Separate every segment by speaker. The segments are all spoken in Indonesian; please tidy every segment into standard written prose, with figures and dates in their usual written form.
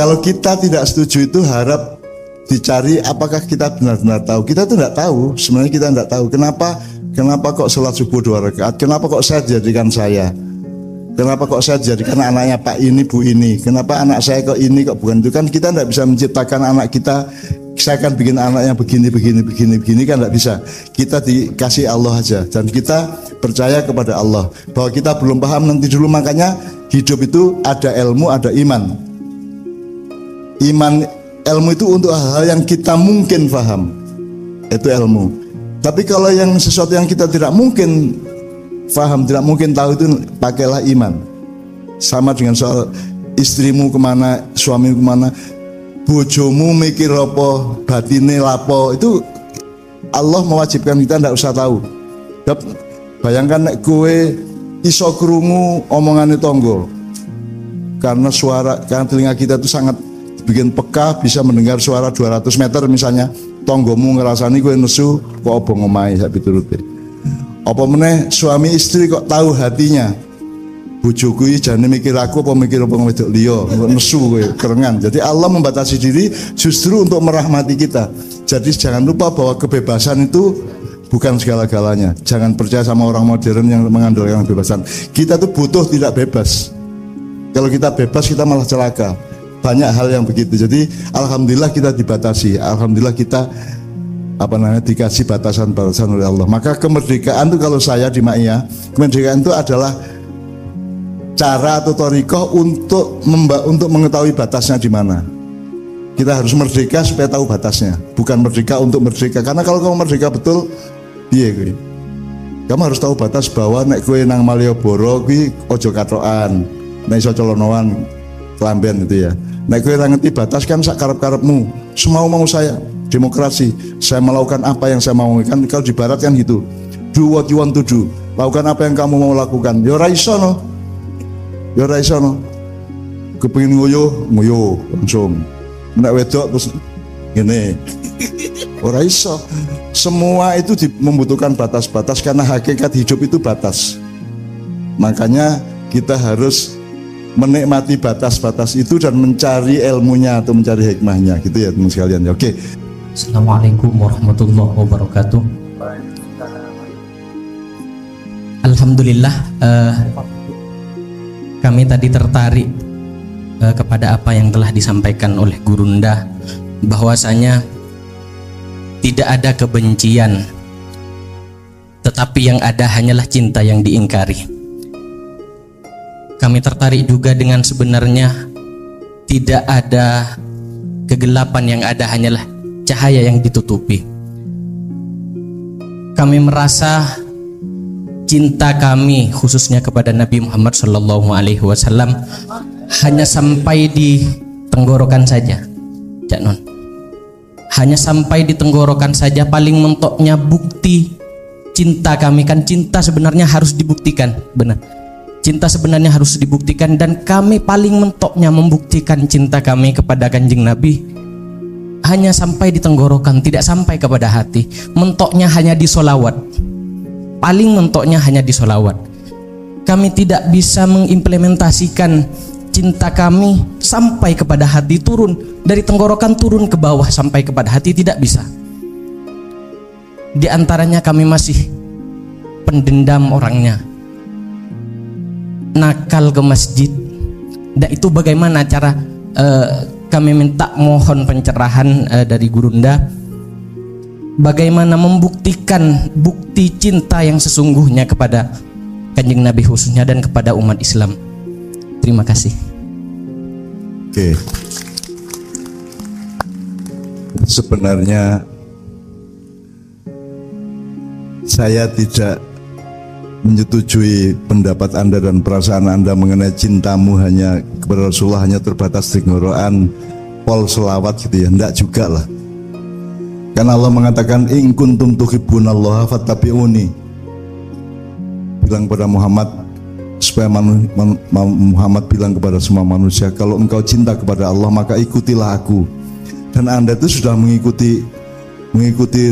Speaker 1: Kalau kita tidak setuju itu harap dicari apakah kita benar-benar tahu. Kita tuh nggak tahu, sebenarnya kita nggak tahu. Kenapa kok sholat subuh 2 rakaat? Kenapa kok saya jadikan saya? Kenapa kok saya jadikan anaknya Pak ini, Bu ini? Kenapa anak saya kok ini, kok bukan itu? Kan kita nggak bisa menciptakan anak kita. Saya akan bikin anaknya begini kan nggak bisa. Kita dikasih Allah aja, dan kita percaya kepada Allah. Bahwa kita belum paham nanti dulu, makanya hidup itu ada ilmu, ada iman. Ilmu itu untuk hal-hal yang kita mungkin paham, itu ilmu. Tapi kalau yang sesuatu yang kita tidak mungkin paham, tidak mungkin tahu, itu pakailah iman. Sama dengan soal istrimu kemana, suamimu kemana, bojomu mikir apa, batine lapo, itu Allah mewajibkan kita tidak usah tahu. Bayangkan nek kowe iso krungu omongane tonggo, karena telinga kita itu sangat bikin peka, bisa mendengar suara 200 meter misalnya. Tonggomu ngerasani kowe nesu kok obong omahe sak piturute. Apa meneh suami istri kok tahu hatinya, bojoku iki jane mikir aku apa mikir apa wedok liya, nesu kowe kerengan. Jadi Allah membatasi diri justru untuk merahmati kita. Jadi jangan lupa bahwa kebebasan itu bukan segala-galanya. Jangan percaya sama orang modern yang mengandalkan kebebasan. Kita tuh butuh tidak bebas. Kalau kita bebas kita malah celaka. Banyak hal yang begitu. Jadi alhamdulillah kita dibatasi. Alhamdulillah kita dikasih batasan-batasan oleh Allah. Maka kemerdekaan itu kalau saya di Ma'iyah, kemerdekaan itu adalah cara atau thariqah untuk mengetahui batasnya di mana. Kita harus merdeka supaya tahu batasnya, bukan merdeka untuk merdeka. Karena kalau kamu merdeka betul, piye kowe? Kamu harus tahu batas bahwa nek kowe nang Malioboro kuwi ojo katokan, nek iso colonoan kelamben gitu ya. Nek kowe ora ngerti batas kan sak karep-karepmu, semau-mau saya, demokrasi, saya melakukan apa yang saya mau. Kan kalau di barat kan gitu, do what you want to do, lakukan apa yang kamu mau lakukan. Ya ora iso no, ya ora iso no. Kepengin nguyuh langsung. Nek wedok terus ngene, ora iso. Semua itu membutuhkan batas-batas, karena hakikat hidup itu batas. Makanya kita harus menikmati batas-batas itu dan mencari ilmunya atau mencari hikmahnya, gitu ya teman sekalian. Oke.
Speaker 2: Assalamualaikum warahmatullahi wabarakatuh. Alhamdulillah, kami tadi tertarik kepada apa yang telah disampaikan oleh Gurunda, bahwasanya tidak ada kebencian, tetapi yang ada hanyalah cinta yang diingkari. Kami tertarik juga dengan sebenarnya tidak ada kegelapan, yang ada hanyalah cahaya yang ditutupi. Kami merasa cinta kami khususnya kepada Nabi Muhammad SAW hanya sampai di tenggorokan saja, Cak Non. Hanya sampai di tenggorokan saja. Paling mentoknya bukti cinta kami, kan cinta sebenarnya harus dibuktikan, benar. Cinta sebenarnya harus dibuktikan, dan kami paling mentoknya membuktikan cinta kami kepada Kanjeng Nabi hanya sampai di tenggorokan, tidak sampai kepada hati. Mentoknya hanya di solawat, paling mentoknya hanya di solawat. Kami tidak bisa mengimplementasikan cinta kami sampai kepada hati, turun dari tenggorokan turun ke bawah sampai kepada hati, tidak bisa. Di antaranya kami masih pendendam orangnya, nakal ke masjid. Dan itu bagaimana cara kami minta mohon pencerahan dari Gurunda, bagaimana membuktikan bukti cinta yang sesungguhnya kepada Kanjeng Nabi khususnya dan kepada umat Islam. Terima kasih.
Speaker 1: Oke. Sebenarnya saya tidak menyetujui pendapat Anda dan perasaan Anda mengenai cintamu hanya kepada Rasulullah hanya terbatas di tenggorokan pol selawat gitu ya. Enggak juga lah. Karena Allah mengatakan in kuntum tuhibbunallaha fattabi'uni. Bilang kepada Muhammad, supaya Muhammad bilang kepada semua manusia, kalau engkau cinta kepada Allah maka ikutilah aku. Dan Anda itu sudah mengikuti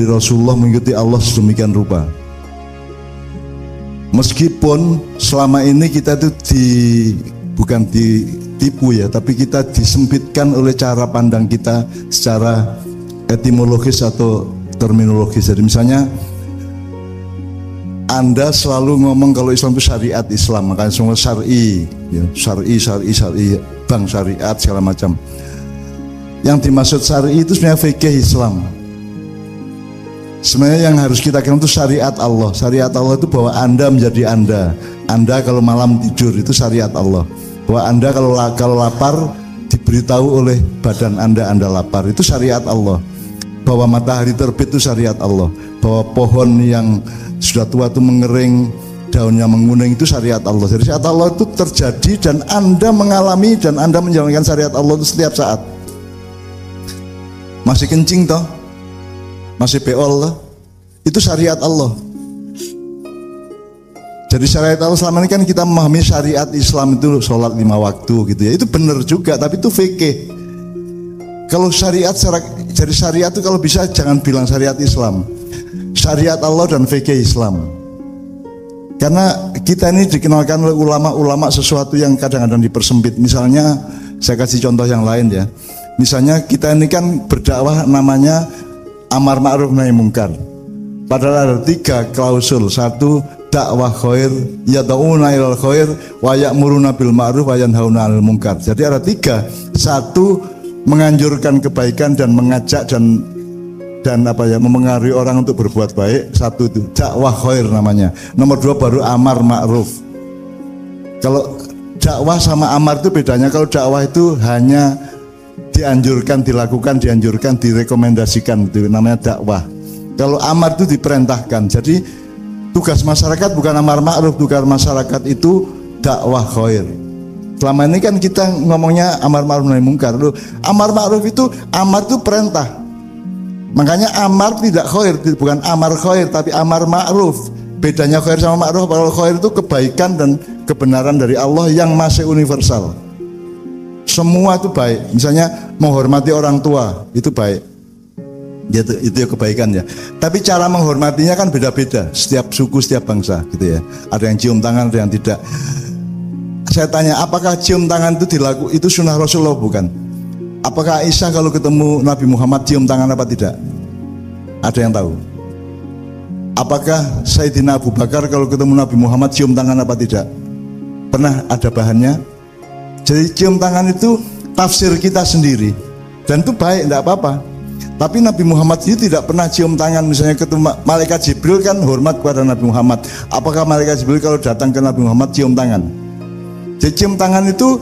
Speaker 1: Rasulullah, mengikuti Allah sedemikian rupa. Meskipun selama ini kita itu bukan ditipu ya, tapi kita disempitkan oleh cara pandang kita secara etimologis atau terminologis. Jadi misalnya Anda selalu ngomong kalau Islam itu syariat Islam, makanya semua syar'i, ya, syar'i, bank syariat segala macam. Yang dimaksud syar'i itu sebenarnya fikih Islam. Sebenarnya yang harus kita kenal itu syariat Allah. Syariat Allah itu bahwa Anda menjadi Anda. Anda kalau malam tidur itu syariat Allah. Bahwa Anda kalau lapar diberitahu oleh badan Anda lapar, itu syariat Allah. Bahwa matahari terbit itu syariat Allah. Bahwa pohon yang sudah tua itu mengering, daunnya menguning, itu syariat Allah. Jadi syariat Allah itu terjadi dan Anda mengalami dan Anda menjalankan syariat Allah itu setiap saat. Masih kencing toh? Masih beol toh? Itu syariat Allah. Jadi syariat Allah selama ini kan kita memahami syariat Islam itu sholat 5 waktu gitu ya. Itu benar juga, tapi itu fikih. Kalau syariat, jadi syariat itu kalau bisa jangan bilang syariat Islam. Syariat Allah dan fikih Islam. Karena kita ini dikenalkan oleh ulama-ulama sesuatu yang kadang-kadang dipersempit. Misalnya saya kasih contoh yang lain ya. Misalnya kita ini kan berdakwah namanya amar ma'ruf nahi mungkar. Padahal ada 3 klausul. 1, dakwah khair, yad'una ilal khair, wa ya'muruna bil ma'ruf wa yanhauna 'anil munkar. Jadi ada 3. 1, menganjurkan kebaikan dan mengajak dan memengaruhi orang untuk berbuat baik. 1 itu dakwah khair namanya. Nomor 2 baru amar ma'ruf. Kalau dakwah sama amar itu bedanya. Kalau dakwah itu hanya dianjurkan, dilakukan, dianjurkan, direkomendasikan, itu namanya dakwah. Kalau amar itu diperintahkan. Jadi tugas masyarakat bukan amar ma'ruf, tugas masyarakat itu dakwah khair. Selama ini kan kita ngomongnya amar ma'ruf nahi mungkar. Amar ma'ruf itu, amar itu perintah. Makanya amar tidak khair, bukan amar khair tapi amar ma'ruf. Bedanya khair sama ma'ruf, kalau khair itu kebaikan dan kebenaran dari Allah yang masih universal. Semua itu baik. Misalnya menghormati orang tua itu baik. Itu kebaikan ya. Tapi cara menghormatinya kan beda-beda. Setiap suku, setiap bangsa gitu ya. Ada yang cium tangan, ada yang tidak. Saya tanya, apakah cium tangan itu sunnah Rasulullah bukan? Apakah Aisyah kalau ketemu Nabi Muhammad cium tangan apa tidak? Ada yang tahu? Apakah Sayyidina Abu Bakar kalau ketemu Nabi Muhammad cium tangan apa tidak? Pernah ada bahannya? Jadi cium tangan itu tafsir kita sendiri. Dan itu baik, tidak apa-apa. Tapi Nabi Muhammad itu tidak pernah cium tangan. Misalnya ketemu malaikat Jibril kan hormat kepada Nabi Muhammad. Apakah malaikat Jibril kalau datang ke Nabi Muhammad cium tangan? Jadi cium tangan itu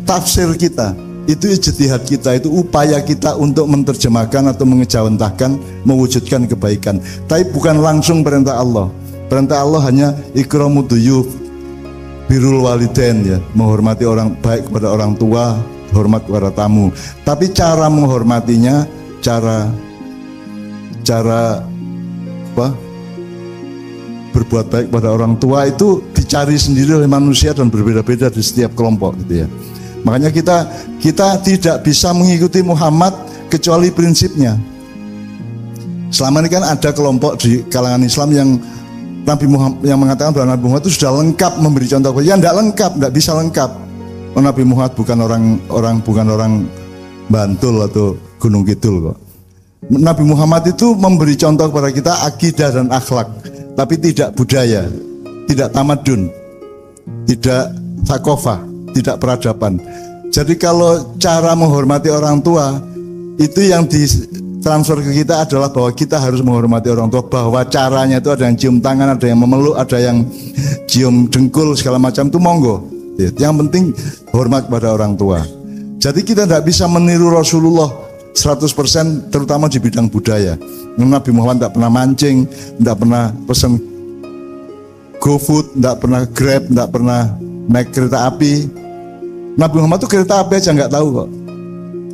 Speaker 1: tafsir kita. Itu ijtihad kita, itu upaya kita untuk menerjemahkan atau mengejawantahkan, mewujudkan kebaikan. Tapi bukan langsung perintah Allah. Perintah Allah hanya ikramud duyuf, birrul walidain ya, menghormati orang baik kepada orang tua, hormat kepada tamu. Tapi cara menghormatinya, cara berbuat baik pada orang tua itu dicari sendiri oleh manusia dan berbeda-beda di setiap kelompok gitu ya. Makanya kita tidak bisa mengikuti Muhammad kecuali prinsipnya. Selama ini kan ada kelompok di kalangan Islam yang Nabi Muhammad yang mengatakan bahwa Nabi Muhammad itu sudah lengkap memberi contoh. Ya tidak lengkap, tidak bisa lengkap. Nabi Muhammad bukan orang Bantul atau Gunung Kidul kok. Nabi Muhammad itu memberi contoh kepada kita akidah dan akhlak, tapi tidak budaya, tidak tamadun, tidak sakofah, tidak peradaban. Jadi kalau cara menghormati orang tua itu yang ditransfer ke kita adalah bahwa kita harus menghormati orang tua, bahwa caranya itu ada yang cium tangan, ada yang memeluk, ada yang cium dengkul segala macam itu monggo. Yang penting hormat kepada orang tua. Jadi kita tidak bisa meniru Rasulullah 100% terutama di bidang budaya. Nabi Muhammad tidak pernah mancing, tidak pernah pesan GoFood, tidak pernah Grab, tidak pernah naik kereta api. Nabi Muhammad itu kereta api aja nggak tahu kok.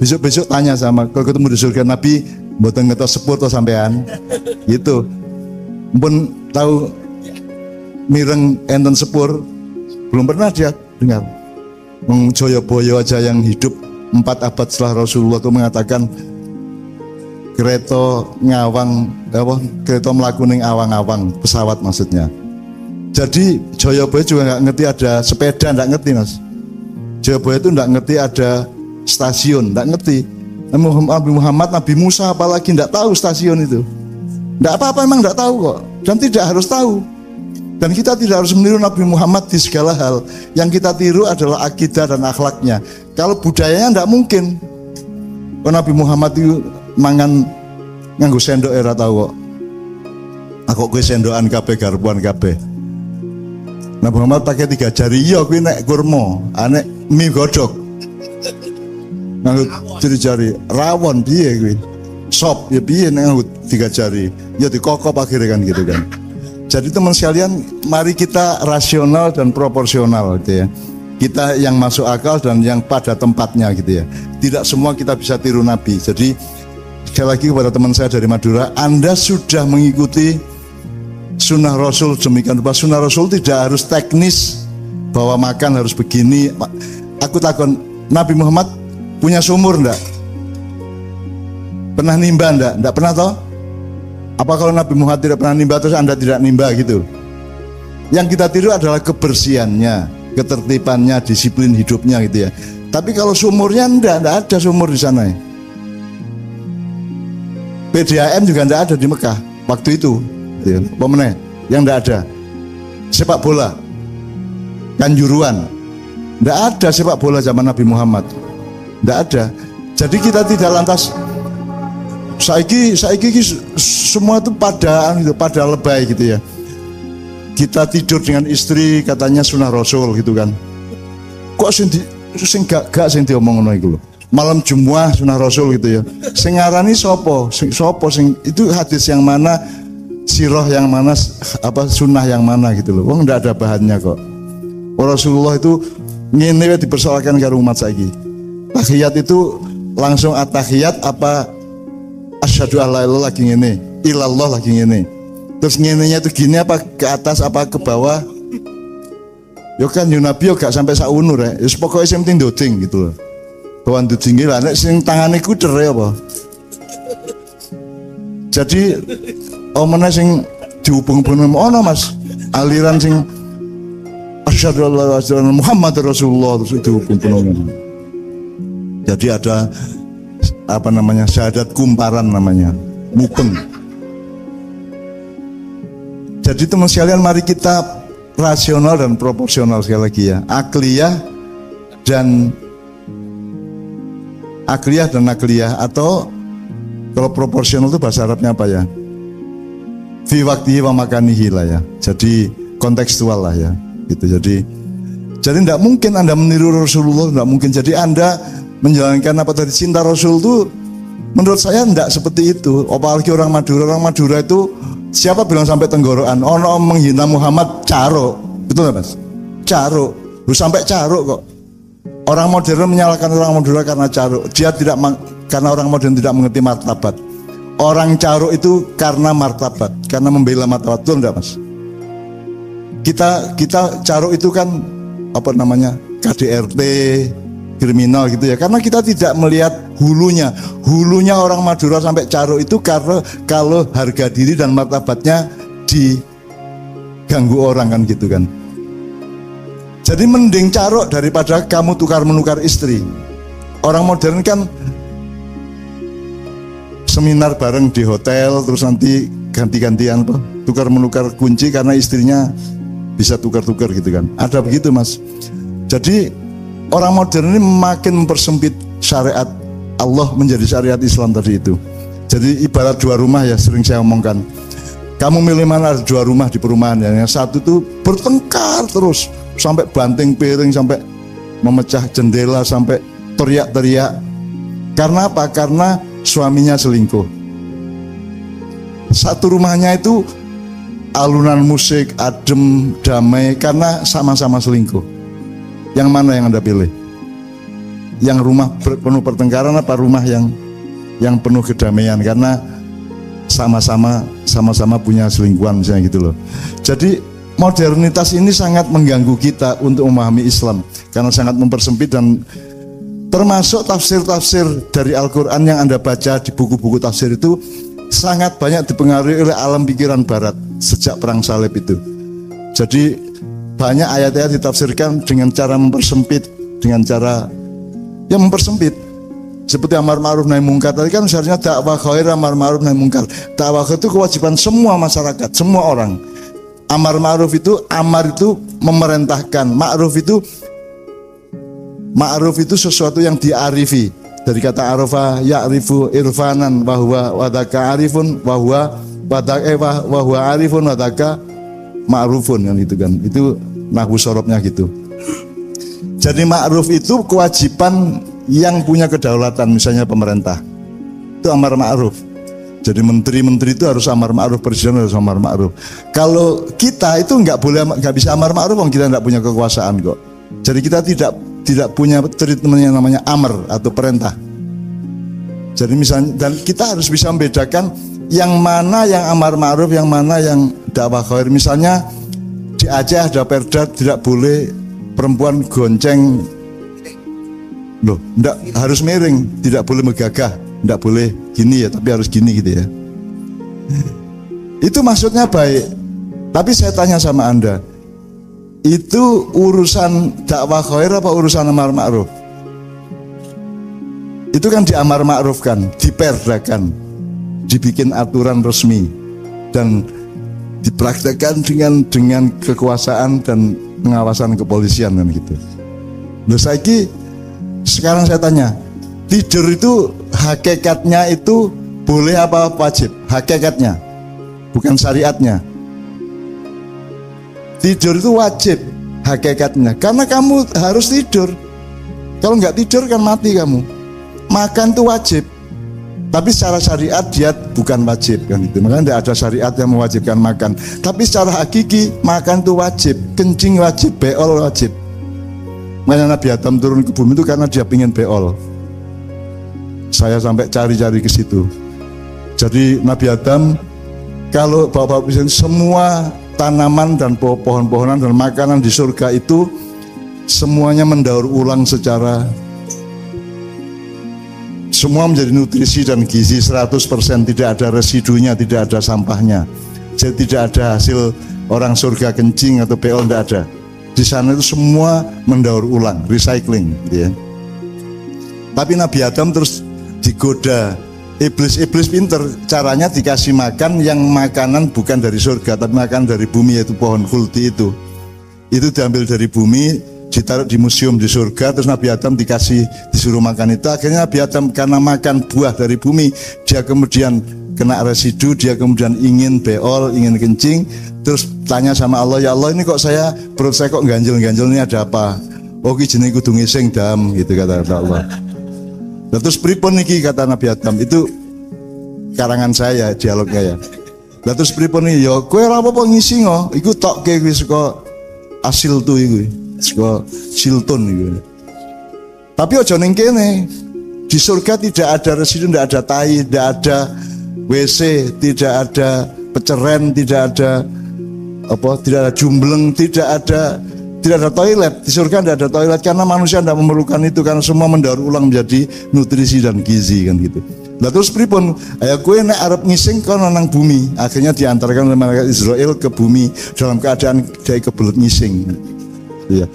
Speaker 1: Besok-besok tanya sama kalau ketemu di surga Nabi, mboten ngetos sepur to sampean. Gitu. Pun tahu mireng enten sepur, belum pernah dia dengar. Joyoboyo aja yang hidup 4 abad setelah Rasulullah itu mengatakan kereta ngawang kereta melaku ning awang-awang, pesawat maksudnya. Jadi Joyoboyo juga nggak ngerti ada sepeda, nggak ngerti mas. Surabaya itu enggak ngerti ada stasiun, enggak ngerti. Nabi Muhammad, Nabi Musa apalagi enggak tahu stasiun itu. Enggak apa-apa, memang enggak tahu kok, dan tidak harus tahu. Dan kita tidak harus meniru Nabi Muhammad di segala hal. Yang kita tiru adalah akidah dan akhlaknya. Kalau budayanya enggak mungkin. Nabi Muhammad itu mangan nganggo sendok era tahu kok. Aku gue sendokan kabeh garpuan kabeh. Nabi Muhammad pakai 3 jari. Iya gue nek kurma, anek mie godhog. Nganggo 3 jari. Rawon piye gue? Sop ya piye nek nganggo 3 jari. Ya dikokop akhirnya kan gitu kan. Jadi teman sekalian, mari kita rasional dan proporsional gitu ya. Kita yang masuk akal dan yang pada tempatnya gitu ya. Tidak semua kita bisa tiru Nabi. Jadi sekali lagi kepada teman saya dari Madura, Anda sudah mengikuti sunnah Rasul demikian rupa. Sunnah Rasul tidak harus teknis bahwa makan harus begini. Aku takon, Nabi Muhammad punya sumur enggak? Pernah nimba enggak? Enggak pernah toh? Apa kalau Nabi Muhammad tidak pernah nimba terus Anda tidak nimba gitu? Yang kita tiru adalah kebersihannya, ketertibannya, disiplin hidupnya gitu ya. Tapi kalau sumurnya enggak ada sumur di sana ya. PDAM juga enggak ada di Mekah waktu itu gitu ya. Pemenang yang enggak ada. Sepak bola Kanjuruan enggak ada sepak bola zaman Nabi Muhammad. Enggak ada. Jadi kita tidak lantas saiki semua itu pada lebay gitu ya. Kita tidur dengan istri katanya sunnah Rasul gitu kan. Kok sing gak sing diomong ngono iku lho. Malam Jumat sunnah Rasul gitu ya. Sing ngarani sapa? Sing itu hadis yang mana, sirah yang mana, apa sunnah yang mana gitu loh. Wong ndak ada bahannya kok. Rasulullah itu ngene dipersoalkan karo umat saiki. Tahiyat itu langsung at-tahiyat apa asyhadu alla ilaha lagi ngene, ilallah lagi ngene. Terus ngene-nya itu gini apa ke atas apa ke bawah? Yo kan yo Nabi yo gak sampai sak unur ya. Wis pokoke sing penting doding gitu loh. Bawan doding lah nek sing tangane ku dere apa. Jadi omene sing dihubung-hubung ono Mas, aliran sing asyhadu alla ilaha illallah Muhammadur Rasulullah terus dihubung-hubung. Jadi ada apa namanya, syahadat kumparan namanya, mupeng. Jadi teman sekalian, mari kita rasional dan proporsional sekali lagi ya. Akliyah dan nakliyah, atau kalau proporsional itu bahasa Arabnya apa ya? Fi waktihi wa makanihi lah ya. Jadi kontekstual lah ya. Gitu. Jadi tidak mungkin Anda meniru Rasulullah, tidak mungkin. Jadi Anda menjalankan apa tadi, cinta Rasul itu menurut saya enggak seperti itu. Apalagi orang Madura itu siapa bilang sampai tenggorokan? Ono menghina Muhammad caro, betul nggak Mas? Caro, lu sampai caro kok. Orang modern menyalahkan orang Madura karena caro. Dia tidak karena orang modern tidak mengerti martabat. Orang caro itu karena martabat, karena membela martabat, betul nggak Mas? Kita caro itu kan apa namanya, KDRT, kriminal gitu ya, karena kita tidak melihat hulunya orang Madura sampai caro itu karena kalau harga diri dan martabatnya diganggu orang kan gitu kan. Jadi mending caro daripada kamu tukar menukar istri. Orang modern kan seminar bareng di hotel terus nanti ganti-gantian tukar menukar kunci karena istrinya bisa tukar-tukar gitu kan. Ada begitu Mas. Jadi orang modern ini makin mempersempit syariat Allah menjadi syariat Islam tadi itu. Jadi ibarat 2 rumah ya, sering saya omongkan. Kamu milih mana, ada 2 rumah di perumahan ya. Yang satu itu bertengkar terus sampai banting piring, sampai memecah jendela, sampai teriak-teriak. Karena apa? Karena suaminya selingkuh. Satu rumahnya itu alunan musik, adem, damai, karena sama-sama selingkuh. Yang mana yang Anda pilih? Yang rumah penuh pertengkaran apa rumah yang penuh kedamaian? Karena sama-sama punya selingkuhan misalnya gitu loh. Jadi modernitas ini sangat mengganggu kita untuk memahami Islam karena sangat mempersempit, dan termasuk tafsir-tafsir dari Al-Quran yang Anda baca di buku-buku tafsir itu sangat banyak dipengaruhi oleh alam pikiran Barat sejak perang salib itu. Jadi banyak ayat-ayat ditafsirkan dengan cara mempersempit dengan cara yang mempersempit. Seperti amar ma'ruf nahi mungkar tadi kan seharusnya dakwah khair, amar ma'ruf nahi mungkar. Dakwah khair itu kewajiban semua masyarakat, semua orang. Amar ma'ruf itu, amar itu memerintahkan, ma'ruf itu sesuatu yang diarifi. Dari kata arafa ya'rifu irfanan bahwa wadaka arifun bahwa arifun wadaka ma'rufun kan itu kan. Itu nahwu sorobnya gitu. Jadi ma'ruf itu kewajiban yang punya kedaulatan, misalnya pemerintah. Itu amar ma'ruf. Jadi menteri-menteri itu harus amar ma'ruf, presiden harus amar ma'ruf. Kalau kita itu nggak bisa amar ma'ruf, kita nggak punya kekuasaan kok. Jadi kita tidak punya treatment yang namanya amar atau perintah. Jadi misalnya, dan kita harus bisa membedakan yang mana yang amar ma'ruf, yang mana yang dakwah khair. Misalnya di Aceh ada perda tidak boleh perempuan gonceng. Loh, enggak harus miring, tidak boleh megagah, enggak boleh gini ya, tapi harus gini gitu ya. Itu maksudnya baik. Tapi saya tanya sama Anda, itu urusan dakwah khair apa urusan amar ma'ruf? Itu kan diamar ma'rufkan, diperdakan, dibikin aturan resmi dan dipraktekkan dengan kekuasaan dan pengawasan kepolisian kan gitu. Loh sekarang saya tanya, tidur itu hakikatnya itu boleh apa wajib? Hakikatnya, bukan syariatnya. Tidur itu wajib hakikatnya, karena kamu harus tidur. Kalau nggak tidur kan mati kamu. Makan itu wajib, tapi secara syariat dia bukan wajib kan gitu. Makanya tidak ada syariat yang mewajibkan makan. Tapi secara hakiki makan itu wajib, kencing wajib, beol wajib. Makanya Nabi Adam turun ke bumi itu karena dia pengen beol. Saya sampai cari-cari ke situ. Jadi Nabi Adam, kalau bapak-bapak semua tanaman dan pohon-pohonan dan makanan di surga itu semuanya mendaur ulang secara, semua menjadi nutrisi dan gizi 100%, tidak ada residunya, tidak ada sampahnya. Jadi tidak ada hasil orang surga kencing atau beol, tidak ada. Di sana itu semua mendaur ulang, recycling gitu ya. Tapi Nabi Adam terus digoda iblis pinter, caranya dikasih makan yang makanan bukan dari surga tapi makan dari bumi, yaitu pohon khuldi itu diambil dari bumi, ditaruh di museum di surga. Terus Nabi Adam disuruh makan itu. Akhirnya Nabi Adam karena makan buah dari bumi, dia kemudian kena residu, dia kemudian ingin beol, ingin kencing. Terus tanya sama Allah, ya Allah ini kok perut saya kok ganjel-ganjel, ini ada apa? Oh ki jenenge kudu ngising dam gitu kata Allah. Terus pripun niki kata Nabi Adam, itu karangan saya dialognya ya. Terus pripun niki, ya kowe ora apa-apa ngising kok, iku tokke kuwi saka asil tu iku, saka siltun iku. Tapi aja ning kene. Di surga tidak ada residu, tidak ada tai, tidak ada WC, tidak ada peceren, tidak ada jumbleng, tidak ada toilet. Di surga tidak ada toilet karena manusia tidak memerlukan itu, karena semua mendaur ulang menjadi nutrisi dan gizi kan gitu. Lah terus pripun? Ayo kowe nek arep ngising kono nang bumi. Akhirnya diantarkan oleh malaikat Israel ke bumi dalam keadaan dia kebelet ngising. Iya.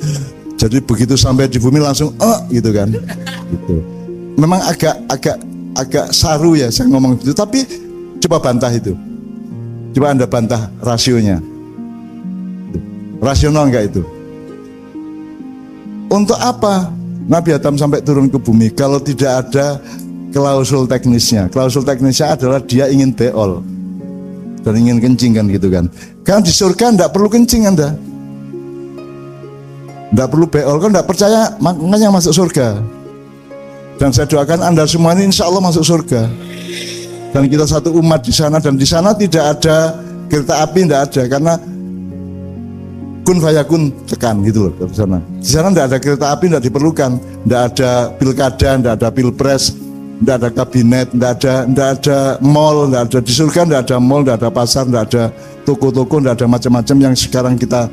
Speaker 1: Jadi begitu sampai di bumi langsung gitu kan. Gitu. Memang agak saru ya saya ngomong gitu, tapi coba bantah itu. Coba Anda bantah rasionya. Rasional enggak itu? Untuk apa Nabi Adam sampai turun ke bumi kalau tidak ada klausul teknisnya? Klausul teknisnya adalah dia ingin beol dan ingin kencing kan gitu kan. Kan di surga enggak perlu kencing Anda, enggak perlu beol, kan enggak percaya makanya masuk surga. Dan saya doakan Anda semua ini insya Allah masuk surga. Dan kita satu umat di sana, dan di sana tidak ada kereta api, tidak ada, karena kun fayakun tekan gitu loh di sana. Di sana tidak ada kereta api, tidak diperlukan, tidak ada pilkada, tidak ada pilpres, tidak ada kabinet, tidak ada mall, tidak ada di surga, tidak ada mall, tidak ada pasar, tidak ada toko-toko, tidak ada macam-macam yang sekarang kita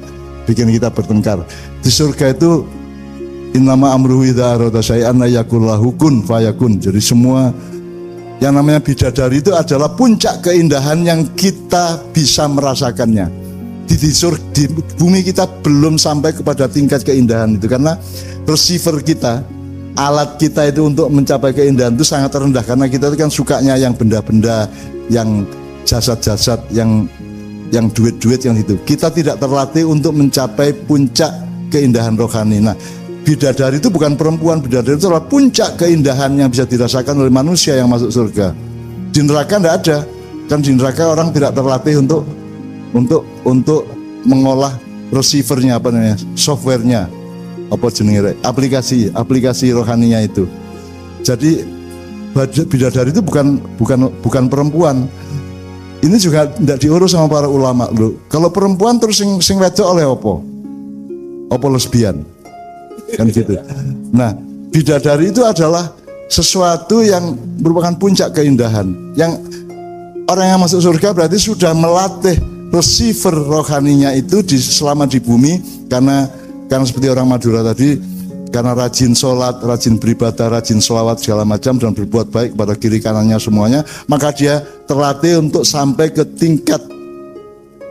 Speaker 1: bikin kita bertengkar. Di surga itu innama amruhu idza arada syai'an yaqul lahu kun fayakun. Jadi semua yang namanya bidadari itu adalah puncak keindahan yang kita bisa merasakannya. Di di bumi kita belum sampai kepada tingkat keindahan itu, karena receiver kita, alat kita itu untuk mencapai keindahan itu sangat rendah, karena kita itu kan sukanya yang benda-benda, yang jasad-jasad, yang duit-duit yang itu. Kita tidak terlatih untuk mencapai puncak keindahan rohani. Nah, bidadari itu bukan perempuan, bidadari itu adalah puncak keindahan yang bisa dirasakan oleh manusia yang masuk surga. Di neraka tidak ada, kan di neraka orang tidak terlatih untuk mengolah receivernya, apa namanya, softwarenya, apa jenenge, aplikasi rohaninya itu. Jadi bidadari itu bukan perempuan. Ini juga tidak diurus sama para ulama loh. Kalau perempuan terus sing wedok oleh opo lesbian, kan gitu. Nah, bidadari itu adalah sesuatu yang merupakan puncak keindahan. Yang orang yang masuk surga berarti sudah melatih receiver rohaninya itu selama di bumi, karena seperti orang Madura tadi, karena rajin sholat, rajin beribadah, rajin sholawat segala macam, dan berbuat baik kepada kiri kanannya semuanya, maka dia terlatih untuk sampai ke tingkat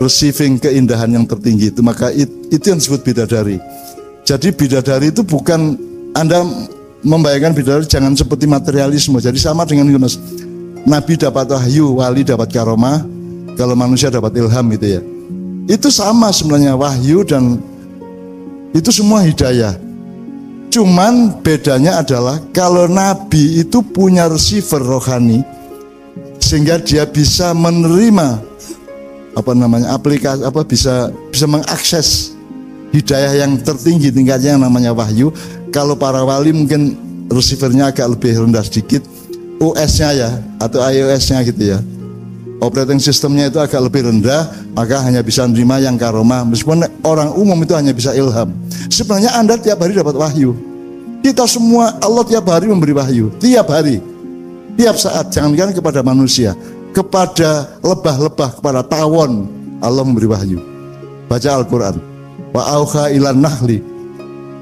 Speaker 1: receiving keindahan yang tertinggi itu. Maka itu yang disebut bidadari. Jadi bidadari itu bukan, Anda membayangkan bidadari jangan seperti materialisme. Jadi sama dengan Yunus, Nabi dapat wahyu, wali dapat karomah, kalau manusia dapat ilham gitu ya. Itu sama sebenarnya, wahyu dan itu semua hidayah. Cuman bedanya adalah kalau Nabi itu punya receiver rohani, sehingga dia bisa menerima aplikasi, bisa mengakses hidayah yang tertinggi tingkatnya yang namanya wahyu. Kalau para wali mungkin receivernya agak lebih rendah sedikit, OS-nya ya, atau iOS-nya gitu ya, operating systemnya itu agak lebih rendah, maka hanya bisa menerima yang karomah. Meskipun orang umum itu hanya bisa ilham. Sebenarnya Anda tiap hari dapat wahyu. Kita semua, Allah tiap hari memberi wahyu, tiap hari, tiap saat. Jangankan kepada manusia, kepada lebah-lebah, kepada tawon, Allah memberi wahyu. Baca Al-Quran, wa auha ilan nahli,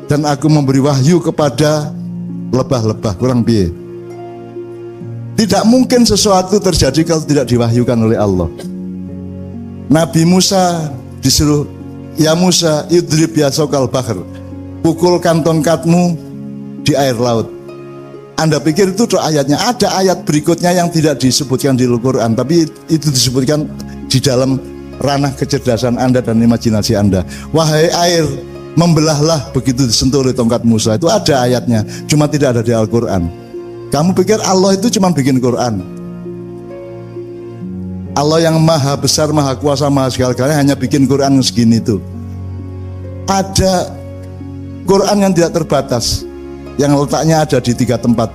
Speaker 1: dan aku memberi wahyu kepada lebah-lebah. Kurang piye? Tidak mungkin sesuatu terjadi kalau tidak diwahyukan oleh Allah. Nabi Musa disuruh, ya Musa idrib ya sokal bahr, pukulkan tongkatmu di air laut. Anda pikir itu ayatnya? Ada ayat berikutnya yang tidak disebutkan di Al-Quran, tapi itu disebutkan di dalam ranah kecerdasan Anda dan imajinasi Anda. Wahai air, membelahlah begitu disentuh oleh tongkat Musa. Itu ada ayatnya, cuma tidak ada di Al-Quran. Kamu pikir Allah itu cuma bikin Quran? Allah yang maha besar, maha kuasa, maha segala-galanya hanya bikin Quran segini itu. Ada Quran yang tidak terbatas, yang letaknya ada di 3 tempat.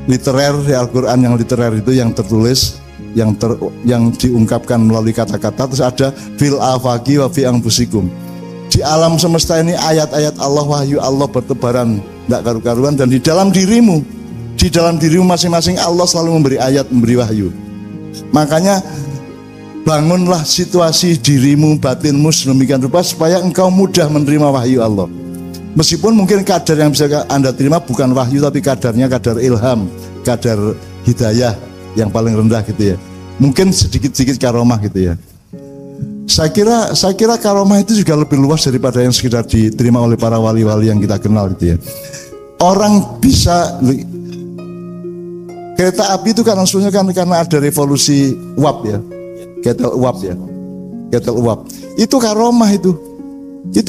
Speaker 1: Literer, ya Al-Quran yang literer itu yang tertulis, yang diungkapkan melalui kata-kata. Terus ada fil afaqi wa fi anfusikum. Di alam semesta ini ayat-ayat Allah, wahyu Allah bertebaran tidak karu-karuan, dan di dalam dirimu, di dalam dirimu masing-masing Allah selalu memberi ayat, memberi wahyu. Makanya bangunlah situasi dirimu, batinmu sedemikian rupa supaya engkau mudah menerima wahyu Allah. Meskipun mungkin kadar yang bisa Anda terima bukan wahyu, tapi kadarnya kadar ilham, kadar hidayah yang paling rendah gitu ya. Mungkin sedikit-sedikit karomah gitu ya. Saya kira karomah itu juga lebih luas daripada yang sekedar diterima oleh para wali-wali yang kita kenal gitu ya. Orang bisa, kereta api itu kan maksudnya kan karena ada revolusi uap ya, ketel uap ya, ketel uap. Itu karomah itu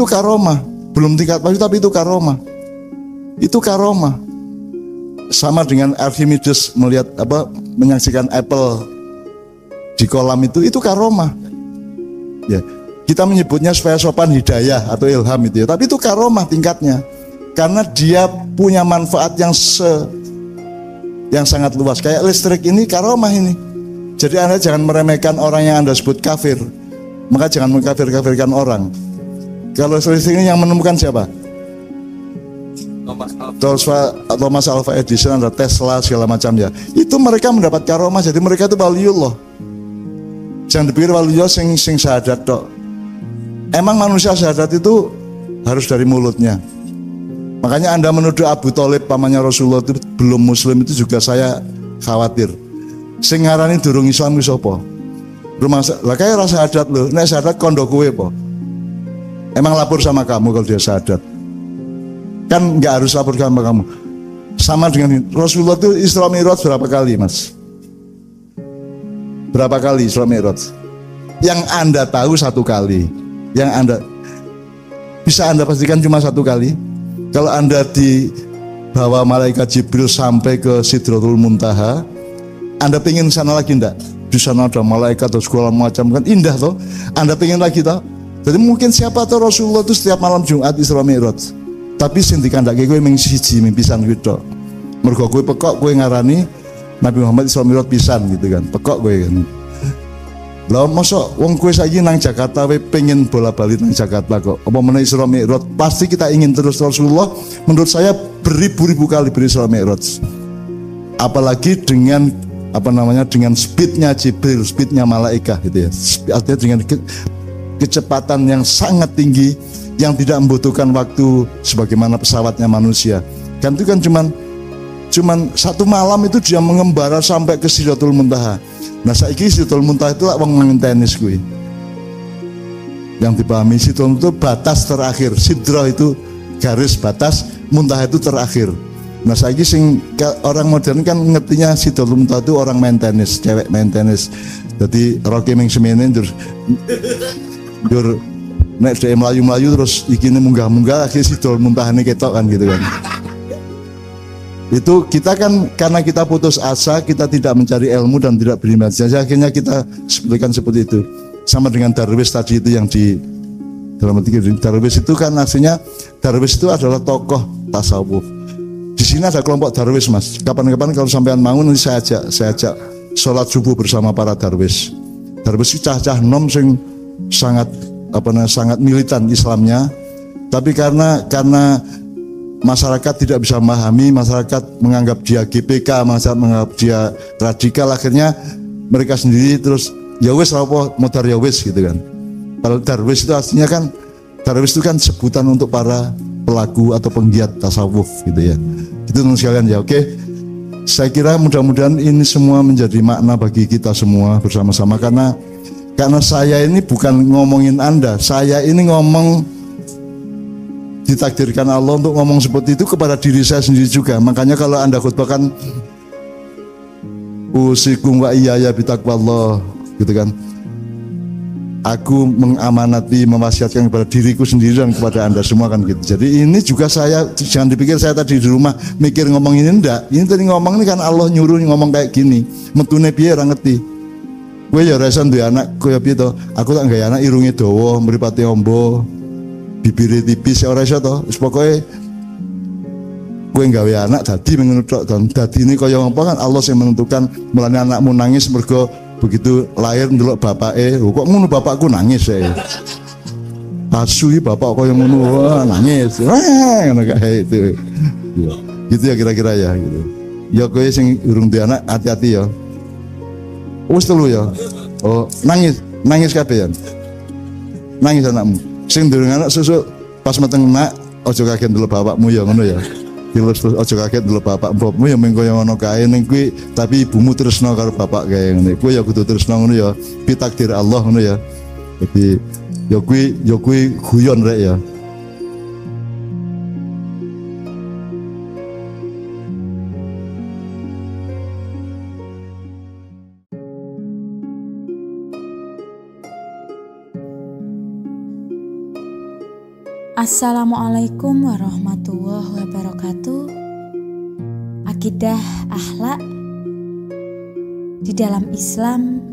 Speaker 1: karomah, belum tingkat wahyu tapi itu karomah, itu karomah. Sama dengan Archimedes melihat menyaksikan apple di kolam itu karomah. Ya, kita menyebutnya supaya sopan hidayah atau ilham itu ya, tapi itu karomah tingkatnya, karena dia punya manfaat yang sangat luas. Kayak listrik ini karomah ini. Jadi Anda jangan meremehkan orang yang Anda sebut kafir, maka jangan mengkafir-kafirkan orang. Kalau listrik ini yang menemukan siapa? Thomas Alva Edison, ada Tesla segala macam ya. Itu mereka mendapat karomah, jadi mereka itu waliullah. Jangan dipikir waliullah sing syahadat tok. Emang manusia syahadat itu harus dari mulutnya. Makanya Anda menuduh Abu Thalib pamannya Rasulullah itu belum muslim, itu juga saya khawatir. Sing ngarani durung Islam ku sapa? Rumah lah kayak rasa syahadat lo. Nek syahadat kondo kowe po. Emang lapor sama kamu kalau dia syahadat. Kan nggak harus lapor sama kamu. Sama dengan Rasulullah itu Isra Mi'raj berapa kali, Mas? Berapa kali Isra Mi'raj? Yang Anda tahu 1 kali. Yang Anda bisa Anda pastikan cuma 1 kali. Kalau Anda dibawa malaikat Jibril sampai ke Sidratul Muntaha, Anda pengen sana lagi enggak? Di sana ada malaikat atau segala macam, kan indah toh. Anda pengen lagi toh. Jadi mungkin siapa tahu Rasulullah itu setiap malam Jumat Isra Mi'raj. Tapi sing dikandake kowe mung siji pisan kuwi tok. Mergo kowe pekok kowe ngarani Nabi Muhammad Isra Mi'raj pisan gitu kan. Pekok kowe kan. Lah mosok wong kowe saiki nang Jakarta kowe pengen bola-bali nang Jakarta kok. Apa meneh Isra Mi'raj? Pasti kita ingin terus. Rasulullah menurut saya beribu-ribu kali berisra Mi'raj. Apalagi dengan dengan speednya Jibril, speednya malaikat gitu ya. Artinya dengan kecepatan yang sangat tinggi yang tidak membutuhkan waktu sebagaimana pesawatnya manusia. Kan itu kan cuman 1 malam itu dia mengembara sampai ke Sidratul Muntaha. Nah saiki Sidratul Muntaha itu wong main tenis kuwi. Yang dipahami Sidratul itu batas terakhir. Sidra itu garis batas, Muntaha itu terakhir. Nah saiki sing orang modern kan ngertinya Sidratul Muntaha itu orang main tenis, cewek main tenis. Jadi Rocky ming semene ndur nek dhek mlayu-mlayu terus ikine munggah-munggah akhirnya Sidratul Muntaha ini ketok kan gitu kan. Itu kita kan karena kita putus asa, kita tidak mencari ilmu dan tidak berimajinasi, akhirnya kita sebutkan seperti itu. Sama dengan Darwis tadi itu yang di dalam arti Darwis itu kan aslinya Darwis itu adalah tokoh tasawuf. Di sini ada kelompok Darwis, Mas. Kapan-kapan kalau sampean mau nanti saya ajak sholat subuh bersama para Darwis. Darwis itu cah-cah nom sing sangat militan Islamnya, tapi karena masyarakat tidak bisa memahami, masyarakat menganggap dia GPK, masyarakat menganggap dia radikal, akhirnya mereka sendiri terus ya wis apa modar ya wis gitu kan. Kalau Darwis itu aslinya kan Darwis itu kan sebutan untuk para pelaku atau penggiat tasawuf gitu ya. Itu teman sekalian ya, oke. Saya kira mudah-mudahan ini semua menjadi makna bagi kita semua bersama-sama karena saya ini bukan ngomongin Anda, saya ini ngomong ditakdirkan Allah untuk ngomong seperti itu kepada diri saya sendiri juga. Makanya kalau Anda khutbahkan usikum wa iyaya bitaqwallah gitu kan. Aku mengamanati, mewasiatkan kepada diriku sendiri dan kepada Anda semua kan gitu. Jadi ini juga saya, jangan dipikir saya tadi di rumah mikir ngomong ini enggak. Ini tadi ngomong ini kan Allah nyuruh ngomong kayak gini. Metune piye ora ngerti. Kowe ya resan duwe anak koyo piye to? Aku tak gawe anak irunge dawa, mripate ombo, bibire tipis ora iso to. Wis pokoke kowe gawe anak dadi ngono tok. Dan dadine kaya apa kan Allah sing menentukan. Mulane anakmu nangis mergo begitu lahir ndelok bapake, kok ngono bapakku nangis ya. Asu iki bapak kaya ngono, wah nangis. Ngono kae itu. Gitu ya kira-kira ya gitu. Ya kowe sing urung duwe anak hati-hati ya. Wis telu ya. Oh, nangis kabeh ya. Nangis anakmu. Sing durung anak susuk pas meteng nak aja kaget ndelok bapakmu ya ngono ya. Terus aja kaget ndelok bapakmu ya mung kaya ngono kae ning kuwi tapi ibumu tresno karo bapak kae ngene. Kuwi ya kudu tresno ngono ya. Pitakdir Allah ngono ya. Jadi ya kuwi guyon rek ya.
Speaker 3: Assalamualaikum warahmatullahi wabarakatuh. Akidah akhlak. Di dalam Islam,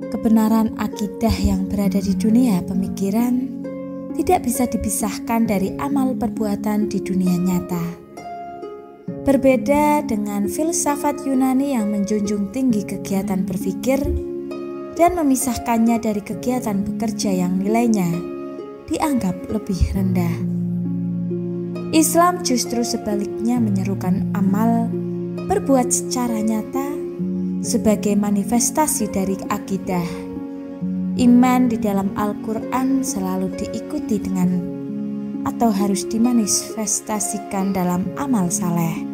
Speaker 3: kebenaran akidah yang berada di dunia pemikiran tidak bisa dipisahkan dari amal perbuatan di dunia nyata. Berbeda dengan filsafat Yunani yang menjunjung tinggi kegiatan berpikir dan memisahkannya dari kegiatan bekerja yang nilainya dianggap lebih rendah. Islam justru sebaliknya menyerukan amal berbuat secara nyata sebagai manifestasi dari akidah. Iman di dalam Al-Quran selalu diikuti dengan atau harus dimanifestasikan dalam amal saleh.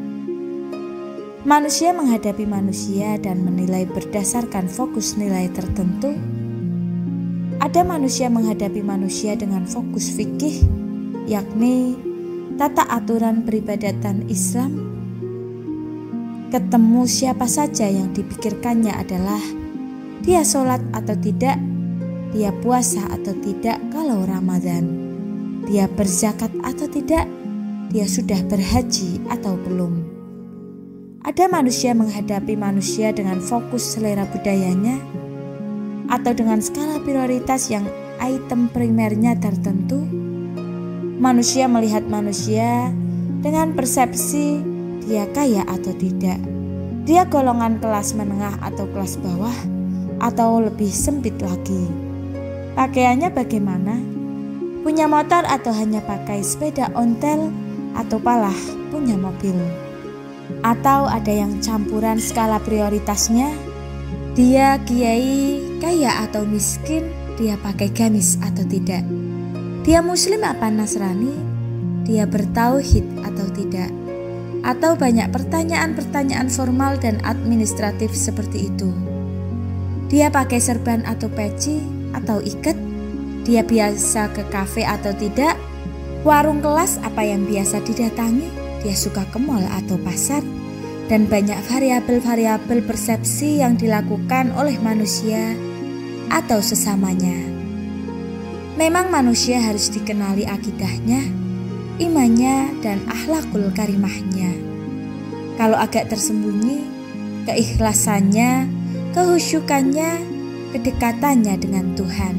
Speaker 3: Manusia menghadapi manusia dan menilai berdasarkan fokus nilai tertentu Ada manusia menghadapi manusia dengan fokus fikih, yakni tata aturan peribadatan Islam. Ketemu siapa saja yang dipikirkannya adalah dia sholat atau tidak, dia puasa atau tidak kalau Ramadan, dia berzakat atau tidak, dia sudah berhaji atau belum. Ada manusia menghadapi manusia dengan fokus selera budayanya atau dengan skala prioritas yang item primernya tertentu. Manusia melihat manusia dengan persepsi dia kaya atau tidak, dia golongan kelas menengah atau kelas bawah, atau lebih sempit lagi, pakaiannya bagaimana, punya motor atau hanya pakai sepeda ontel, atau malah punya mobil. Atau ada yang campuran skala prioritasnya, dia kiai, kaya atau miskin, dia pakai gamis atau tidak, dia muslim apa Nasrani, dia bertauhid atau tidak, atau banyak pertanyaan-pertanyaan formal dan administratif seperti itu. Dia pakai serban atau peci atau iket, dia biasa ke kafe atau tidak, warung kelas apa yang biasa didatangi, dia suka ke mall atau pasar, dan banyak variabel-variabel persepsi yang dilakukan oleh manusia atau sesamanya. Memang manusia harus dikenali akidahnya, imannya, dan akhlakul karimahnya. Kalau agak tersembunyi, keikhlasannya, kehusyukannya, kedekatannya dengan Tuhan.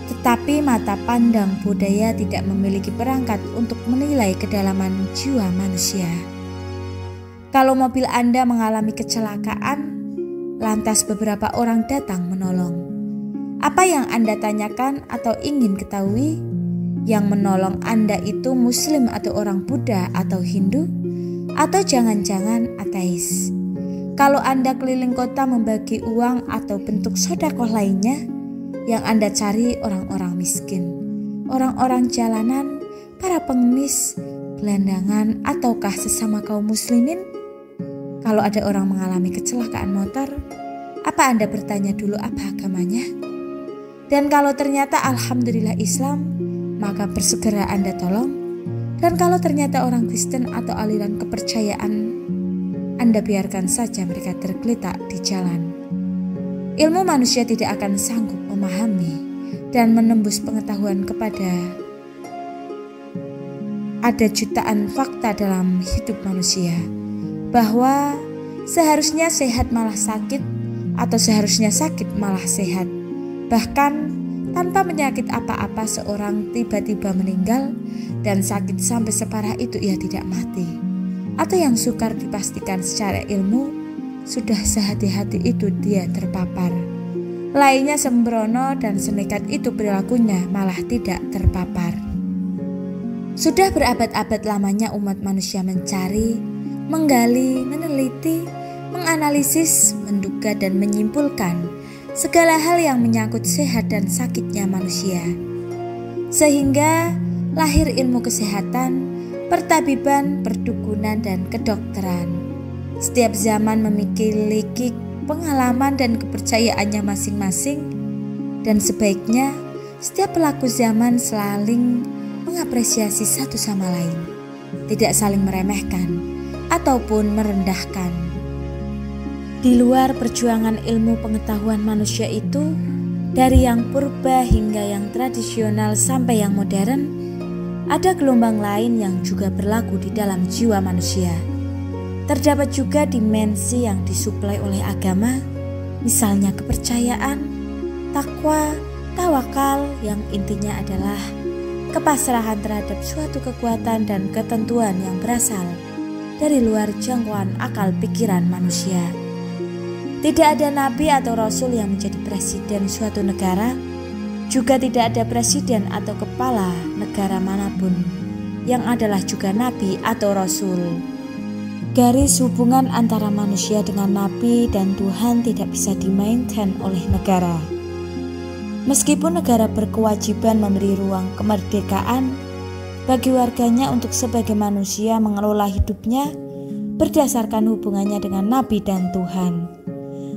Speaker 3: Tetapi mata pandang budaya tidak memiliki perangkat untuk menilai kedalaman jiwa manusia. Kalau mobil Anda mengalami kecelakaan, lantas beberapa orang datang menolong. Apa yang Anda tanyakan atau ingin ketahui? Yang menolong Anda itu Muslim atau orang Buddha atau Hindu? Atau jangan-jangan ateis? Kalau Anda keliling kota membagi uang atau bentuk sedekah lainnya, yang Anda cari orang-orang miskin, orang-orang jalanan, para pengemis, gelandangan, ataukah sesama kaum muslimin? Kalau ada orang mengalami kecelakaan motor, apa Anda bertanya dulu apa agamanya? Dan kalau ternyata alhamdulillah Islam, maka bersegera Anda tolong. Dan kalau ternyata orang Kristen atau aliran kepercayaan, Anda biarkan saja mereka tergeletak di jalan. Ilmu manusia tidak akan sanggup memahami dan menembus pengetahuan kepada ada jutaan fakta dalam hidup manusia, bahwa seharusnya sehat malah sakit atau seharusnya sakit malah sehat. Bahkan tanpa penyakit apa-apa seorang tiba-tiba meninggal dan sakit sampai separah itu ia tidak mati. Atau yang sukar dipastikan secara ilmu, sudah sehati-hati itu dia terpapar. Lainnya sembrono dan senekat itu perilakunya malah tidak terpapar. Sudah berabad-abad lamanya umat manusia mencari, menggali, meneliti, menganalisis, menduga dan menyimpulkan segala hal yang menyangkut sehat dan sakitnya manusia. Sehingga lahir ilmu kesehatan, pertabiban, perdukunan dan kedokteran. Setiap zaman memiliki pengalaman dan kepercayaannya masing-masing, dan sebaiknya setiap pelaku zaman saling mengapresiasi satu sama lain, tidak saling meremehkan ataupun merendahkan. Di luar perjuangan ilmu pengetahuan manusia itu, dari yang purba hingga yang tradisional sampai yang modern, ada gelombang lain yang juga berlaku di dalam jiwa manusia. Terdapat juga dimensi yang disuplai oleh agama, misalnya kepercayaan, takwa, tawakal yang intinya adalah kepasrahan terhadap suatu kekuatan dan ketentuan yang berasal dari luar jangkauan akal pikiran manusia. Tidak ada nabi atau rasul yang menjadi presiden suatu negara, juga tidak ada presiden atau kepala negara manapun yang adalah juga nabi atau rasul. Garis hubungan antara manusia dengan nabi dan Tuhan tidak bisa dimainkan oleh negara. Meskipun negara berkewajiban memberi ruang kemerdekaan bagi warganya untuk sebagai manusia mengelola hidupnya berdasarkan hubungannya dengan nabi dan Tuhan,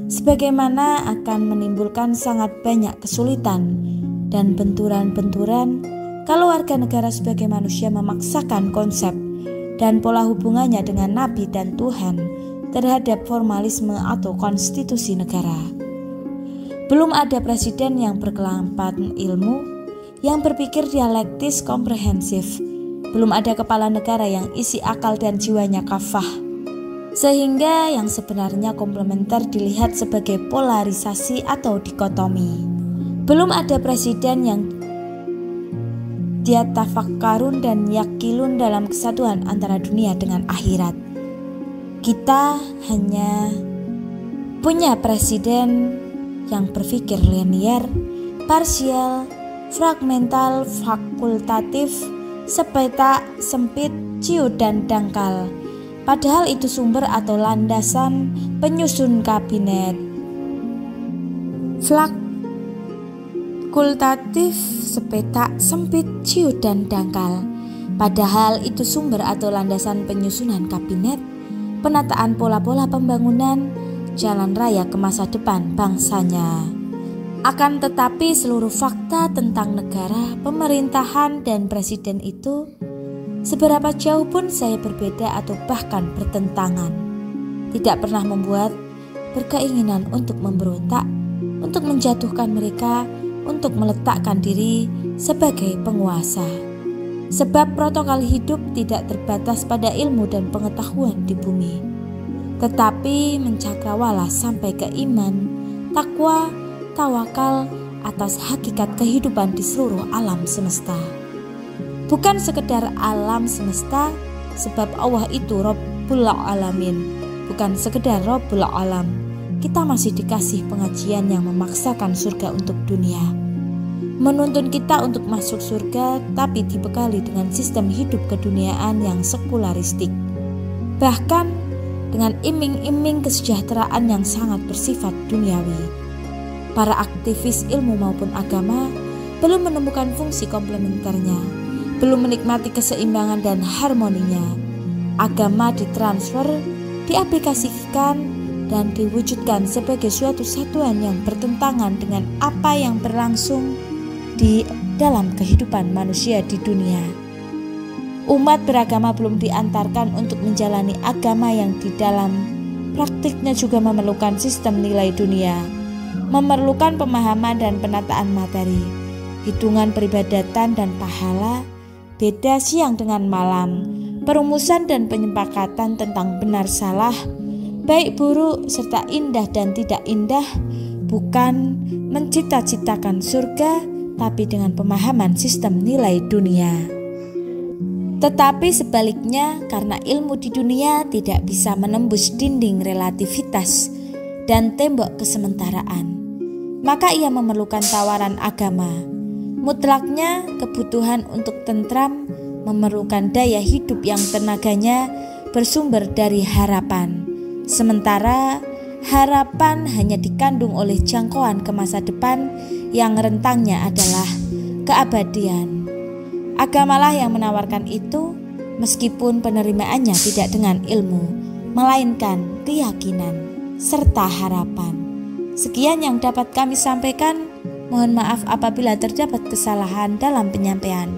Speaker 3: sebagaimana akan menimbulkan sangat banyak kesulitan dan benturan-benturan kalau warga negara sebagai manusia memaksakan konsep dan pola hubungannya dengan Nabi dan Tuhan terhadap formalisme atau konstitusi negara. Belum ada presiden yang berkelampan ilmu, yang berpikir dialektis komprehensif. Belum ada kepala negara yang isi akal dan jiwanya kafah, sehingga yang sebenarnya komplementer dilihat sebagai polarisasi atau dikotomi. Belum ada presiden yang dia tafakkarun dan yakilun dalam kesatuan antara dunia dengan akhirat. Kita hanya punya presiden yang berpikir linear, parsial, fragmental, fakultatif, sepeta, sempit, ciut, dan dangkal. Padahal itu sumber atau landasan penyusun kabinet. Fakultatif, sepeta, sempit, ciut, dan dangkal. Padahal itu sumber atau landasan penyusunan kabinet, penataan pola-pola pembangunan, jalan raya ke masa depan bangsanya. Akan tetapi seluruh fakta tentang negara, pemerintahan, dan presiden itu seberapa jauh pun saya berbeda atau bahkan bertentangan, tidak pernah membuat berkeinginan untuk memberontak, untuk menjatuhkan mereka, untuk meletakkan diri sebagai penguasa. Sebab protokol hidup tidak terbatas pada ilmu dan pengetahuan di bumi, tetapi mencakrawala sampai ke iman, takwa, tawakal atas hakikat kehidupan di seluruh alam semesta. Bukan sekedar alam semesta, sebab Allah itu Rabbul Alamin, bukan sekedar Rabbul Alam. Kita masih dikasih pengajian yang memaksakan surga untuk dunia, menuntun kita untuk masuk surga, tapi dibekali dengan sistem hidup keduniaan yang sekularistik, bahkan dengan iming-iming kesejahteraan yang sangat bersifat duniawi. Para aktivis ilmu maupun agama belum menemukan fungsi komplementernya, belum menikmati keseimbangan dan harmoninya. Agama ditransfer, diaplikasikan, dan diwujudkan sebagai suatu satuan yang bertentangan dengan apa yang berlangsung di dalam kehidupan manusia di dunia. Umat beragama belum diantarkan untuk menjalani agama yang di dalam praktiknya juga memerlukan sistem nilai dunia, memerlukan pemahaman dan penataan materi, hitungan peribadatan dan pahala, beda siang dengan malam, perumusan dan penyepakatan tentang benar salah, baik buruk serta indah dan tidak indah, bukan mencita-citakan surga, tapi dengan pemahaman sistem nilai dunia. Tetapi sebaliknya, karena ilmu di dunia tidak bisa menembus dinding relativitas dan tembok kesementaraan, maka ia memerlukan tawaran agama. Mutlaknya kebutuhan untuk tentram memerlukan daya hidup yang tenaganya bersumber dari harapan. Sementara harapan hanya dikandung oleh jangkauan ke masa depan yang rentangnya adalah keabadian. Agamalah yang menawarkan itu, meskipun penerimaannya tidak dengan ilmu, melainkan keyakinan serta harapan. Sekian yang dapat kami sampaikan. Mohon maaf apabila terdapat kesalahan dalam penyampaian.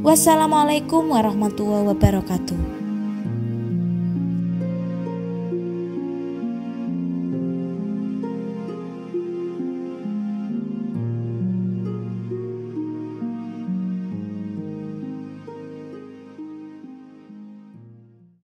Speaker 3: Wassalamualaikum warahmatullahi wabarakatuh.